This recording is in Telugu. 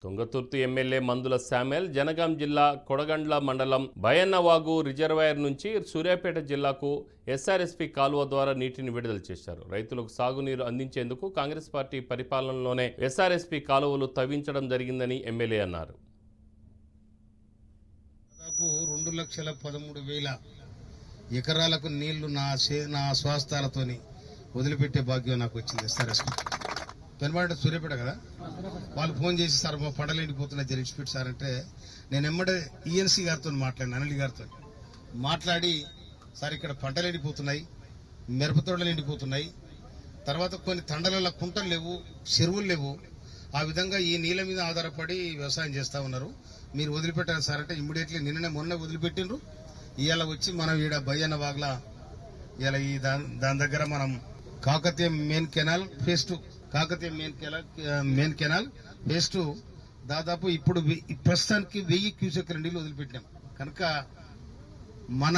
తుంగతుర్తి ఎమ్మెల్యే మందుల శామ్యూల్ జనగాం జిల్లా కొడగండ్ల మండలం బయన్నవాగు రిజర్వాయర్ నుంచి సూర్యాపేట జిల్లాకు ఎస్ఆర్ఎస్పీ కాలువ ద్వారా నీటిని విడుదల చేశారు. రైతులకు సాగునీరు అందించేందుకు కాంగ్రెస్ పార్టీ పరిపాలనలోనే ఎస్ఆర్ఎస్పీ కాలువలు తవ్వించడం జరిగిందని ఎమ్మెల్యే అన్నారు. దాదాపు 2,13,000 ఎకరాలకు నీళ్లు నా స్వాస్థాలతోని వదిలిపెట్టే భాగ్యం నాకు వచ్చింది. ఎస్ఆర్ఎస్పీ పెనబాట సూర్యాపేట కదా, వాళ్ళు ఫోన్ చేసి సార్ మా పంటలు ఎండిపోతున్నాయి జరిగిపెట్టి సార్ అంటే నేను ఎమ్మడే ఈఎన్సీ గారితో మాట్లాడిన అనిల్ గారితో మాట్లాడి సార్ ఇక్కడ పంటలు ఎండిపోతున్నాయి, మిరపతోటలు ఎండిపోతున్నాయి, తర్వాత కొన్ని తండలలో కుంటలు లేవు, చెరువులు లేవు, ఆ విధంగా ఈ నీళ్ళ మీద ఆధారపడి వ్యవసాయం చేస్తా ఉన్నారు, మీరు వదిలిపెట్టారు సార్ అంటే ఇమ్మీడియట్లీ మొన్న వదిలిపెట్టిండ్రు. ఇవాళ వచ్చి మనం ఈడ బయ్యన్న వాగ్లా ఇలా ఈ దాని దగ్గర మనం Kakatiya main canal phase 2 Kakatiya main canal phase 2 దాదాపు ఇప్పుడు ప్రస్తుతానికి 1000 క్యూసెక్ నీళ్లు వదిలిపెట్టినాం కనుక మన